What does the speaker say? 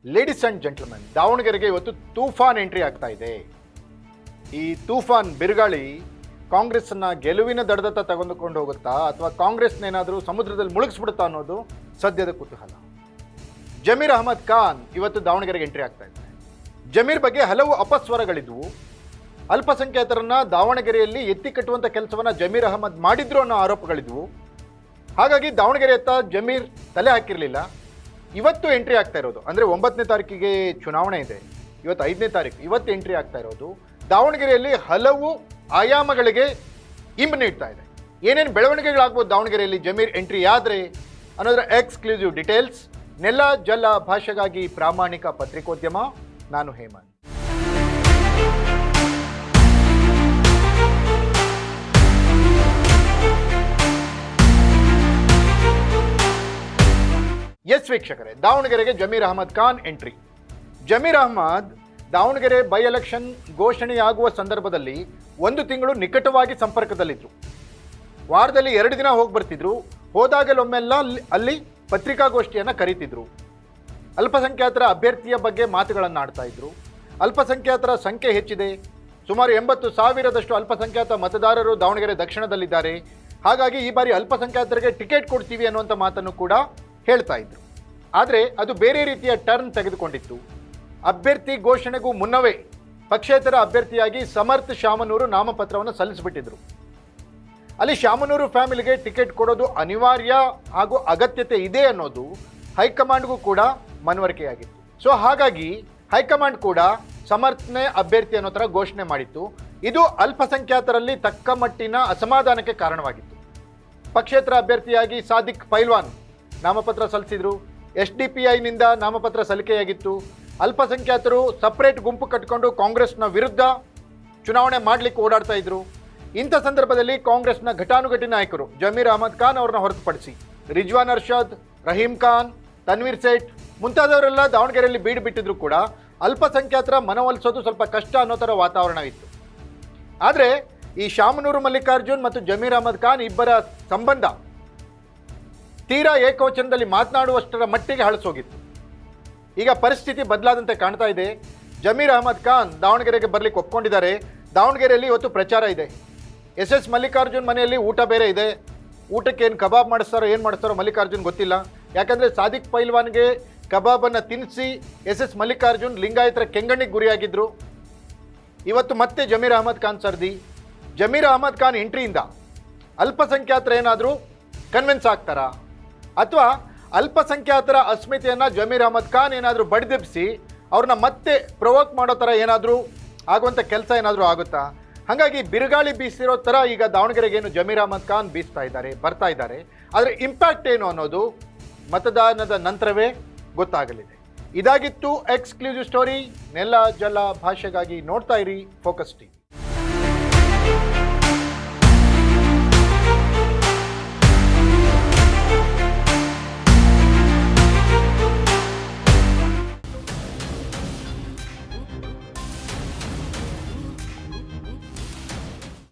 Ladies and gentlemen, ದಾವಣಗೆರೆಗೆ ಇವತ್ತು Toofan entry ಆಗ್ತಾ ಇದೆ. ಈ ತೂಫಾನ್ ಬಿರುಗಾಳಿ ಕಾಂಗ್ರೆಸ್ಸನ್ನು ಗೆಲುವಿನ ದಡದತ್ತ ತೆಗೆದುಕೊಂಡು ಹೋಗುತ್ತಾ ಅಥವಾ ಕಾಂಗ್ರೆಸ್ನೇನಾದರೂ ಸಮುದ್ರದಲ್ಲಿ ಮುಳುಗಿಸ್ಬಿಡುತ್ತಾ ಅನ್ನೋದು ಸದ್ಯದ ಕುತೂಹಲ. ಜಮೀರ್ ಅಹಮದ್ ಖಾನ್ ಇವತ್ತು ದಾವಣಗೆರೆಗೆ ಎಂಟ್ರಿ ಆಗ್ತಾ ಇದ್ದಾರೆ. ಜಮೀರ್ ಬಗ್ಗೆ ಹಲವು ಅಪಸ್ವರಗಳಿದ್ವು. ಅಲ್ಪಸಂಖ್ಯಾತರನ್ನ ದಾವಣಗೆರೆಯಲ್ಲಿ ಎತ್ತಿ ಕಟ್ಟುವಂಥ ಕೆಲಸವನ್ನು ಜಮೀರ್ ಅಹಮದ್ ಮಾಡಿದ್ರು ಅನ್ನೋ ಆರೋಪಗಳಿದ್ವು. ಹಾಗಾಗಿ ದಾವಣಗೆರೆಯತ್ತ ಜಮೀರ್ ತಲೆ ಹಾಕಿರಲಿಲ್ಲ. ಇವತ್ತು ಎಂಟ್ರಿ ಆಗ್ತಾ ಇರೋದು, ಅಂದರೆ 9ನೇ ತಾರೀಕಿಗೆ ಚುನಾವಣೆ ಇದೆ, ಇವತ್ತು 5ನೇ ತಾರೀಕು, ಇವತ್ತು ಎಂಟ್ರಿ ಆಗ್ತಾ ಇರೋದು ದಾವಣಗೆರೆಯಲ್ಲಿ ಹಲವು ಆಯಾಮಗಳಿಗೆ ಇಂಬು ನೀಡ್ತಾ ಇದೆ. ಏನೇನು ಬೆಳವಣಿಗೆಗಳಾಗ್ಬೋದು ದಾವಣಗೆರೆಯಲ್ಲಿ ಜಮೀರ್ ಎಂಟ್ರಿ ಆದರೆ ಅನ್ನೋದರ ಎಕ್ಸ್ಕ್ಲೂಸಿವ್ ಡೀಟೇಲ್ಸ್. ನೆಲ ಜಲ ಭಾಷೆಗಾಗಿ ಪ್ರಾಮಾಣಿಕ ಪತ್ರಿಕೋದ್ಯಮ, ನಾನು ಹೇಮಂತ್. ಎಸ್ ವೀಕ್ಷಕರೇ, ದಾವಣಗೆರೆಗೆ Zameer Ahmed Khan entry. Zameer Ahmed Davanagere by election ಘೋಷಣೆಯಾಗುವ ಸಂದರ್ಭದಲ್ಲಿ 1 ತಿಂಗಳು ನಿಕಟವಾಗಿ ಸಂಪರ್ಕದಲ್ಲಿದ್ದರು. ವಾರದಲ್ಲಿ 2 ದಿನ ಹೋಗಿ ಬರ್ತಿದ್ರು. ಹೋದಾಗಲೊಮ್ಮೆಲ್ಲ ಅಲ್ಲಿ ಪತ್ರಿಕಾಗೋಷ್ಠಿಯನ್ನು ಕರೀತಿದ್ರು. ಅಲ್ಪಸಂಖ್ಯಾತರ ಅಭ್ಯರ್ಥಿಯ ಬಗ್ಗೆ ಮಾತುಗಳನ್ನು ಆಡ್ತಾ ಇದ್ರು. ಅಲ್ಪಸಂಖ್ಯಾತರ ಸಂಖ್ಯೆ ಹೆಚ್ಚಿದೆ, ಸುಮಾರು 80,000ದಷ್ಟು ಅಲ್ಪಸಂಖ್ಯಾತ ಮತದಾರರು ದಾವಣಗೆರೆ ದಕ್ಷಿಣದಲ್ಲಿದ್ದಾರೆ. ಹಾಗಾಗಿ ಈ ಬಾರಿ ಅಲ್ಪಸಂಖ್ಯಾತರಿಗೆ ಟಿಕೆಟ್ ಕೊಡ್ತೀವಿ ಅನ್ನುವಂಥ ಮಾತನ್ನು ಕೂಡ ಹೇಳ್ತಾ ಇದ್ರು. ಆದರೆ ಅದು ಬೇರೆ ರೀತಿಯ ಟರ್ನ್ ತೆಗೆದುಕೊಂಡಿತ್ತು. ಅಭ್ಯರ್ಥಿ ಘೋಷಣೆಗೂ ಮುನ್ನವೇ ಪಕ್ಷೇತರ ಅಭ್ಯರ್ಥಿಯಾಗಿ ಸಮರ್ಥ್ ಶಾಮನೂರು ನಾಮಪತ್ರವನ್ನು ಸಲ್ಲಿಸಿಬಿಟ್ಟಿದ್ರು. ಅಲ್ಲಿ ಶಾಮನೂರು ಫ್ಯಾಮಿಲಿಗೆ ಟಿಕೆಟ್ ಕೊಡೋದು ಅನಿವಾರ್ಯ ಹಾಗೂ ಅಗತ್ಯತೆ ಇದೆ ಅನ್ನೋದು ಹೈಕಮಾಂಡ್ಗೂ ಕೂಡ ಮನವರಿಕೆಯಾಗಿತ್ತು. ಸೊ ಹಾಗಾಗಿ ಹೈಕಮಾಂಡ್ ಕೂಡ ಸಮರ್ಥ್ನೇ ಅಭ್ಯರ್ಥಿ ಅನ್ನೋ ಥರ ಘೋಷಣೆ ಮಾಡಿತ್ತು. ಇದು ಅಲ್ಪಸಂಖ್ಯಾತರಲ್ಲಿ ತಕ್ಕ ಮಟ್ಟಿನ ಅಸಮಾಧಾನಕ್ಕೆ ಕಾರಣವಾಗಿತ್ತು. ಪಕ್ಷೇತರ ಅಭ್ಯರ್ಥಿಯಾಗಿ ಸಾದಿಕ್ ಪೈಲ್ವಾನ್ ನಾಮಪತ್ರ ಸಲ್ಲಿಸಿದ್ರು. SDPIನಿಂದ ನಾಮಪತ್ರ ಸಲ್ಲಿಕೆಯಾಗಿತ್ತು. ಅಲ್ಪಸಂಖ್ಯಾತರು ಸಪ್ರೇಟ್ ಗುಂಪು ಕಟ್ಟಿಕೊಂಡು ಕಾಂಗ್ರೆಸ್ನ ವಿರುದ್ಧ ಚುನಾವಣೆ ಮಾಡಲಿಕ್ಕೆ ಓಡಾಡ್ತಾ ಇದ್ರು. ಇಂಥ ಸಂದರ್ಭದಲ್ಲಿ ಕಾಂಗ್ರೆಸ್ನ ಘಟಾನುಘಟಿ ನಾಯಕರು ಜಮೀರ್ ಅಹಮದ್ ಖಾನ್ ಅವ್ರನ್ನ ಹೊರತುಪಡಿಸಿ ರಿಜ್ವಾನ್ ಅರ್ಷದ್, ರಹೀಂ ಖಾನ್, ತನ್ವೀರ್ ಸೇಠ್ ಮುಂತಾದವರೆಲ್ಲ ದಾವಣಗೆರೆಯಲ್ಲಿ ಬೀಡು ಬಿಟ್ಟಿದ್ರು ಕೂಡ ಅಲ್ಪಸಂಖ್ಯಾತರ ಮನವೊಲಿಸೋದು ಸ್ವಲ್ಪ ಕಷ್ಟ ಅನ್ನೋ ಥರ ವಾತಾವರಣ ಇತ್ತು. ಆದರೆ ಈ ಶಾಮನೂರು ಮಲ್ಲಿಕಾರ್ಜುನ್ ಮತ್ತು ಜಮೀರ್ ಅಹಮದ್ ಖಾನ್ ಇಬ್ಬರ ಸಂಬಂಧ ತೀರಾ ಏಕವಚನದಲ್ಲಿ ಮಾತನಾಡುವಷ್ಟರ ಮಟ್ಟಿಗೆ ಹಳಸೋಗಿತ್ತು. ಈಗ ಪರಿಸ್ಥಿತಿ ಬದಲಾದಂತೆ ಕಾಣ್ತಾ ಇದೆ. ಜಮೀರ್ ಅಹಮದ್ ಖಾನ್ ದಾವಣಗೆರೆಗೆ ಬರಲಿಕ್ಕೆ ಒಪ್ಕೊಂಡಿದ್ದಾರೆ. ದಾವಣಗೆರೆಯಲ್ಲಿ ಇವತ್ತು ಪ್ರಚಾರ ಇದೆ. SS ಮಲ್ಲಿಕಾರ್ಜುನ್ ಮನೆಯಲ್ಲಿ ಊಟ ಬೇರೆ ಇದೆ. ಊಟಕ್ಕೆ ಏನು ಕಬಾಬ್ ಮಾಡಿಸ್ತಾರೋ ಏನು ಮಾಡಿಸ್ತಾರೋ ಮಲ್ಲಿಕಾರ್ಜುನ್ ಗೊತ್ತಿಲ್ಲ. ಯಾಕಂದರೆ ಸಾದಿಕ್ ಪೈಲ್ವಾನ್ಗೆ ಕಬಾಬನ್ನು ತಿನ್ನಿಸಿ SS ಮಲ್ಲಿಕಾರ್ಜುನ್ ಲಿಂಗಾಯತರ ಕೆಂಗಣ್ಣಿಗೆ ಗುರಿಯಾಗಿದ್ದರು. ಇವತ್ತು ಮತ್ತೆ ಜಮೀರ್ ಅಹಮದ್ ಖಾನ್ ಸರ್ದಿ. ಜಮೀರ್ ಅಹಮದ್ ಖಾನ್ ಎಂಟ್ರಿಯಿಂದ ಅಲ್ಪಸಂಖ್ಯಾತರ ಏನಾದರೂ ಕನ್ವಿನ್ಸ್ ಆಗ್ತಾರಾ ಅಥವಾ ಅಲ್ಪಸಂಖ್ಯಾತರ ಅಸ್ಮಿತೆಯನ್ನು ಜಮೀರ್ ಅಹಮದ್ ಖಾನ್ ಏನಾದರೂ ಬಡಿದೆಬ್ಬಿಸಿ ಅವ್ರನ್ನ ಮತ್ತೆ ಪ್ರೊವೋಕ್ ಮಾಡೋ ಥರ ಏನಾದರೂ ಆಗುವಂಥ ಕೆಲಸ ಏನಾದರೂ ಆಗುತ್ತಾ? ಹಾಗಾಗಿ ಬಿರುಗಾಳಿ ಬೀಸಿರೋ ಥರ ಈಗ ದಾವಣಗೆರೆಗೇನು ಜಮೀರ್ ಅಹಮದ್ ಖಾನ್ ಬರ್ತಾ ಇದ್ದಾರೆ. ಆದರೆ ಇಂಪ್ಯಾಕ್ಟ್ ಏನು ಅನ್ನೋದು ಮತದಾನದ ನಂತರವೇ ಗೊತ್ತಾಗಲಿದೆ. ಇದಾಗಿತ್ತು ಎಕ್ಸ್ಕ್ಲೂಸಿವ್ ಸ್ಟೋರಿ. ನೆಲ ಜಲ ಭಾಷೆಗಾಗಿ ನೋಡ್ತಾ ಇರಿ ಫೋಕಸ್ ಟಿವಿ.